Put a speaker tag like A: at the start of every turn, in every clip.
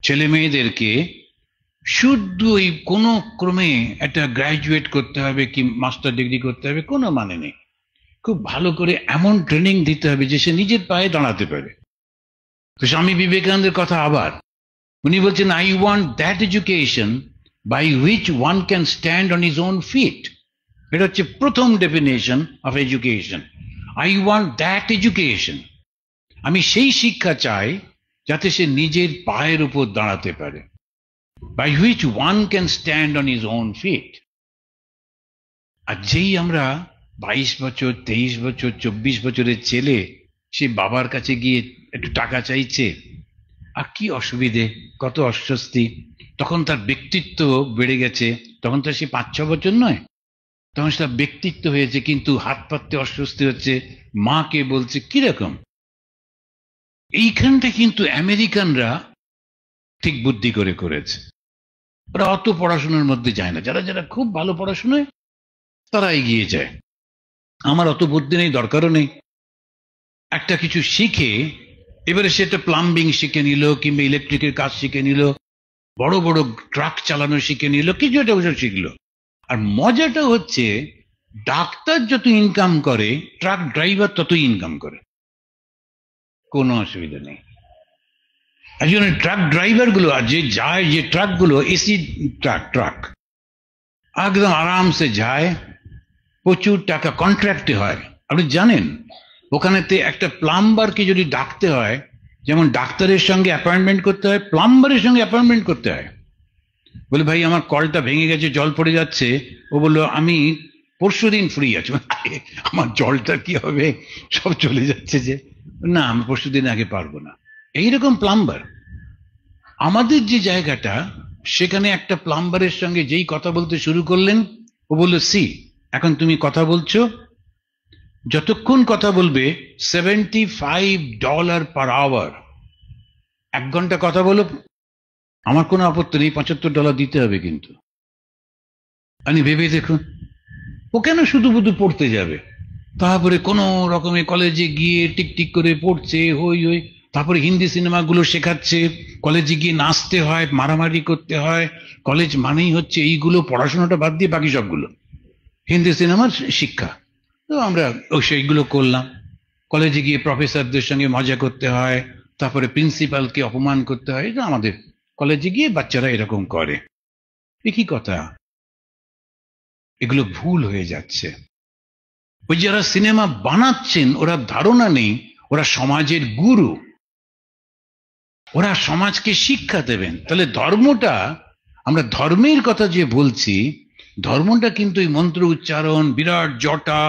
A: ছেলে মেয়েদেরকে শুদ্ধ ওই কোনো ক্রমে একটা গ্রাজুয়েট করতে হবে কি মাস্টার ডিগ্রি করতে হবে কোনো মানে নেই, খুব ভালো করে এমন ট্রেনিং দিতে হবে যে সে নিজের পায়ে দাঁড়াতে পারে। তো স্বামী বিবেকানন্দের কথা আবার উনি বলছেন, I want that education by which one can stand on his own feet. এটা হচ্ছে প্রথম definition of education. I want that education, আমি সেই শিক্ষা চাই যাতে সে নিজের পায়ের উপর দাঁড়াতে পারে। By which one can stand on his own feet. আর যেই আমরা 22 বছর 23 বছর 24 বছরের ছেলে সে বাবার কাছে গিয়ে একটু টাকা চাইছে, আর কি অসুবিধে, কত অস্বস্তি, তখন তার ব্যক্তিত্ব বেড়ে গেছে, তখন তো সে 5-6 বছর নয়, তখন সেটা ব্যক্তিত্ব হয়েছে, কিন্তু হাত পাততে অস্বস্তি হচ্ছে, মাকে বলছে কিরকম। এইখানটা কিন্তু আমেরিকানরা ঠিক বুদ্ধি করে করেছে। ওরা অত পড়াশোনার মধ্যে যায় না, যারা যারা খুব ভালো পড়াশোনায় তারা এগিয়ে যায়। আমার অত বুদ্ধি নেই, দরকারও নেই। একটা কিছু শিখে এবারে সেটা প্লাম্বিং শিখে নিল, কিংবা ইলেকট্রিকের কাজ শিখে নিল, বড় বড় ট্রাক চালানো শিখে নিল, কিছু একটা বছর শিখলো। আর মজাটা হচ্ছে ডাক্তার যত ইনকাম করে ট্রাক ড্রাইভার ততই ইনকাম করে, কোনো অসুবিধা নেই। একজন ট্রাক ড্রাইভার গুলো আর যে যায়, যে ট্রাক গুলো এসি ট্রাক একদম আরামসে যায়, প্রচুর টাকা কন্ট্রাক্টে হয়। আপনি জানেন ওখানেতে একটা প্লাম্বারকে যদি ডাকতে হয়, যেমন ডাক্তারের সঙ্গে অ্যাপয়েন্টমেন্ট করতে হয়, প্লাম্বারের সঙ্গে অ্যাপয়েন্টমেন্ট করতে হয়। বলে ভাই আমার কলটা ভেঙে গেছে, জল পড়ে যাচ্ছে। ও বললো আমি পরশুদিন ফ্রি আছি। আমার জলটা কি হবে, সব চলে যাচ্ছে যে, না আমি পরশুদিন আগে পারবো না। এইরকম প্লাম্বার। আমাদের যে জায়গাটা, সেখানে একটা প্লাম্বারের সঙ্গে যেই কথা বলতে শুরু করলেন, ও বললো সি এখন তুমি কথা বলছো, যতক্ষণ কথা বলবে $75 per hour, 1 ঘন্টা কথা বলো, আমার কোনো আপত্তি নেই, $75 দিতে হবে। কিন্তু আমি ভেবে দেখুন, ও কেন শুধু শুধু পড়তে যাবে? তারপরে কোন রকমে কলেজে গিয়ে টিকটিক করে পড়ছে, হই হই, তারপরে হিন্দি সিনেমাগুলো শেখাচ্ছে, কলেজে গিয়ে নাচতে হয়, মারামারি করতে হয়। কলেজ মানেই হচ্ছে এইগুলো, পড়াশোনাটা বাদ দিয়ে বাকি সবগুলো হিন্দি সিনেমার শিক্ষা। তো আমরা সেইগুলো করলাম। কলেজে গিয়ে প্রফেসরদের সঙ্গে মজা করতে হয়, তারপরে প্রিন্সিপালকে অপমান করতে হয়। এটা আমাদের কলেজে গিয়ে বাচ্চারা এরকম করে। একই কথা, এগুলো ভুল হয়ে যাচ্ছে। ওই যারা সিনেমা বানাচ্ছেন ওরা ধারণা নেই ওরা সমাজের গুরু, ওরা সমাজকে শিক্ষা দেবেন। তাহলে ধর্মটা, আমরা ধর্মের কথা যে বলছি, ধর্মটা কিন্তু এই মন্ত্র উচ্চারণ, বিরাট জটা,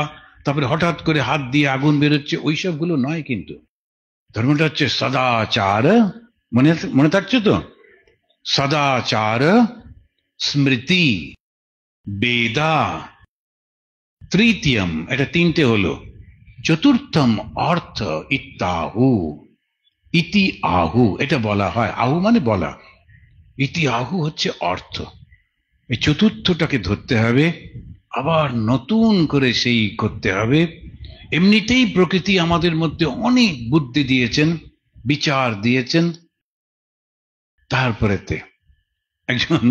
A: তারপরে হঠাৎ করে হাত দিয়ে আগুন বেরোচ্ছে, ওই সবগুলো নয়। কিন্তু ধর্মটা হচ্ছে সদাচার, মনে মনে থাকছে তো? সদাচার, স্মৃতি, বেদা, তৃতীয়ম, এটা 3টে হলো, চতুর্থম অর্থ ইত্যাহু, ইতি আহু এটা বলা হয়, আহু মানে বলা, ইতি আহু হচ্ছে অর্থ। এই চতুর্থটাকে ধরতে হবে, আবার নতুন করে সেই করতে হবে। এমনিতেই প্রকৃতি আমাদের মধ্যে অনেক বুদ্ধি দিয়েছেন, বিচার দিয়েছেন। তারপরেতে একজন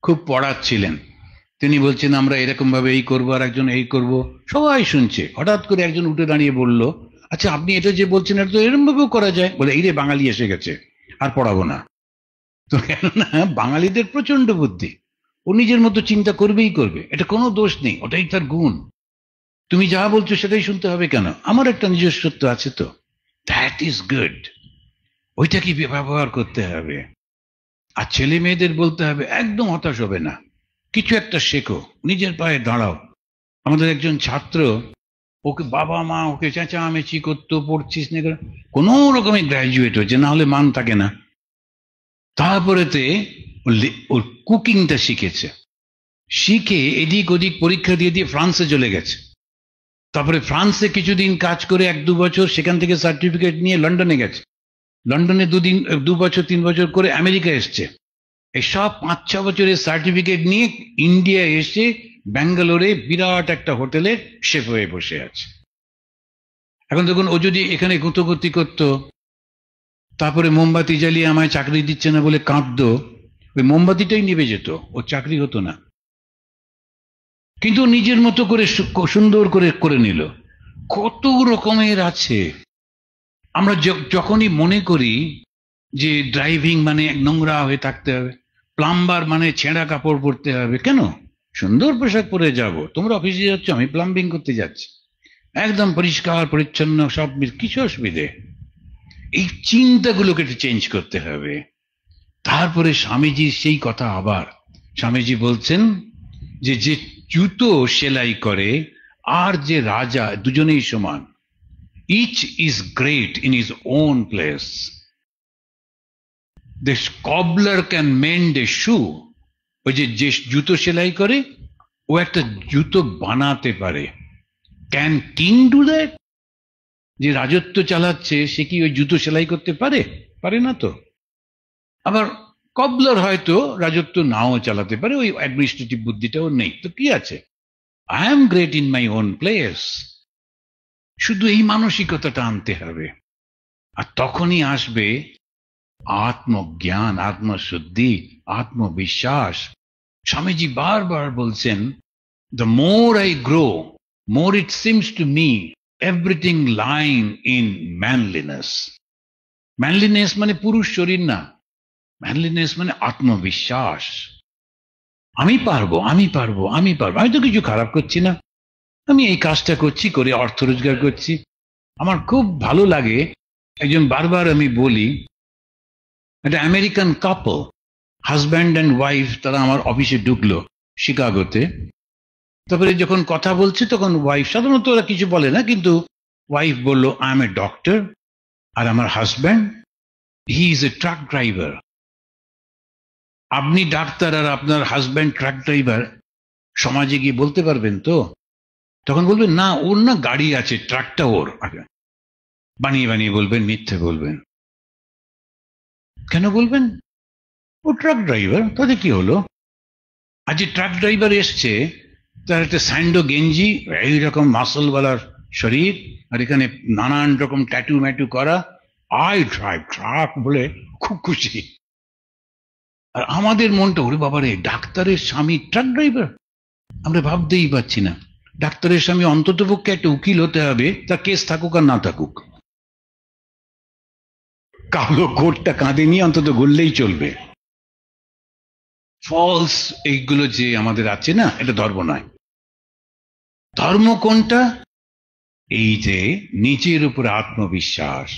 A: খুব পড়াচ্ছিলেন, তিনি বলছেন আমরা এরকম ভাবে এই করবো, আর একজন এই করব, সবাই শুনছে। হঠাৎ করে একজন উঠে দাঁড়িয়ে বলল, আচ্ছা আপনি এটা যে বলছেন এটা তো এরকম ভাবেও করা যায়। বলে এই রে বাঙালি এসে গেছে, আর পড়াবো না। তো কেননা বাঙালিদের প্রচন্ড বুদ্ধি, ও নিজের মতো চিন্তা করবেই করবে, এটা কোনো দোষ নেই, ওটাই তার গুণ। তুমি যা বলছো সেটাই শুনতে হবে কেন? আমার একটা নিজস্বত্ব আছে তো, দ্যাট ইজ গুড, ওইটাকে ব্যবহার করতে হবে। আর ছেলে মেয়েদের বলতে হবে একদম হতাশ হবে না, কিছু একটা শেখো, নিজের পায়ে দাঁড়াও। আমাদের একজন ছাত্র, ওকে বাবা মা ওকে চেঁচামেচি করতো, পড়ছিস না, কোনো রকমে গ্রাজুয়েট হয়েছে, না হলে মান থাকে না। তারপরেতে ওর কুকিংটা শিখেছে, শিখে এদিক ওদিক পরীক্ষা দিয়ে দিয়ে ফ্রান্সে চলে গেছে। তারপরে ফ্রান্সে কিছুদিন কাজ করে 1-2 বছর, সেখান থেকে সার্টিফিকেট নিয়ে লন্ডনে গেছে। লন্ডনে 2 বছর 3 বছর করে আমেরিকা এসছে। এই সব 5-6 বছরের সার্টিফিকেট নিয়ে ইন্ডিয়া এসে ব্যাঙ্গালোরে বিরাট একটা হোটেলে শেফ হয়ে বসে আছে। এখন দেখুন, ও যদি এখানে গুঁতোগুতি করতো, তারপরে মোমবাতি জ্বালিয়ে আমায় চাকরি দিচ্ছে না বলে কাঁদতো, ওই মোমবাতিটাই নিভে যেত, ওর চাকরি হতো না। কিন্তু নিজের মতো করে সুন্দর করে করে নিল। কত রকমের আছে। আমরা যখনই মনে করি যে ড্রাইভিং মানে নোংরা হয়ে থাকতে হবে, প্লাম্বার মানে ছেঁড়া কাপড় পরতে হবে, কেন? সুন্দর পোশাক পরে যাব। তোমরা অফিসে যাচ্ছ, আমি প্লাম্বিং করতে যাচ্ছি, একদম পরিষ্কার পরিচ্ছন্ন সব, কিছু অসুবিধে? এই চিন্তাগুলোকে একটু চেঞ্জ করতে হবে। তারপরে স্বামীজির সেই কথা আবার, স্বামীজি বলছেন যে যে জুতো সেলাই করে আর যে রাজা, দুজনেই সমান। Each is great in his own place. The cobbler can mend a shoe. ওই যে যে জুতো সেলাই করে, ও একটা জুতো বানাতে পারে। Can king do that? যে রাজত্ব চালাচ্ছে সে কি ওই জুতো সেলাই করতে পারে? পারে না তো। আবার কবলার হয়তো রাজত্ব নাও চালাতে পারে, ওই অ্যাডমিনিস্ট্রেটিভ বুদ্ধিটাও নেই, তো কি আছে? I am great in my own place. শুধু এই মানসিকতাটা আনতে হবে, আর তখনই আসবে আত্মজ্ঞান, আত্মশুদ্ধি, আত্মবিশ্বাস। স্বামীজি বারবার বলছেন, the more I grow, more it seems to me everything lying in manliness. Manliness মানে পুরুষ শরীর না, ম্যানলিনেস মানে আত্মবিশ্বাস। আমি পারবো, আমি পারবো, আমি পারবো। আমি তো কিছু খারাপ করছি না, আমি এই কাজটা করছি, করে অর্থ রোজগার করছি। আমার খুব ভালো লাগে, একজন বারবার আমি বলি, একটা American couple, husband and wife, তারা আমার অফিসে ঢুকলো শিকাগোতে। তারপরে যখন কথা বলছে তখন ওয়াইফ, সাধারণত ওরা কিছু বলে না, কিন্তু ওয়াইফ বলল, আই এম এ ডক্টর, আর আমার husband he is a truck driver. আপনি ডাক্তার আর আপনার হাজব্যান্ড ট্রাক ড্রাইভার, সমাজে গিয়ে বলতে পারবেন তো? তখন বলবেন, না ওর না গাড়ি আছে, ট্রাকটা ওর। বানিয়ে বানিয়ে বলবেন, মিথ্যে বলবেন। কেন বলবেন? ও ট্রাক ড্রাইভার, তাতে কি হলো? আজ যে ট্রাক ড্রাইভার এসছে, তার একটা স্যান্ডো গেঞ্জি, এইরকম মাসলওয়ালার শরীর, আর এখানে নানান রকম ট্যাটু ম্যাটু করা, আই ড্রাইভ ট্রাক বলে খুব খুশি। আর আমাদের মনটা, ওরে বাবারে, ডাক্তারের স্বামী ট্রাক ড্রাইভার, আমরা ভাবতেই পারছি না। ডাক্তারের স্বামী অন্তত পক্ষে একটা উকিল হতে হবে, তার কেস থাকুক আর না থাকুক, কালো কোটটা কাঁধে নিয়ে অন্তত ঘুরলেই চলবে। ফলস এইগুলো যে আমাদের আছে না, এটা ধর্ম নয়। ধর্ম কোনটা? এই যে নিজের উপর আত্মবিশ্বাস,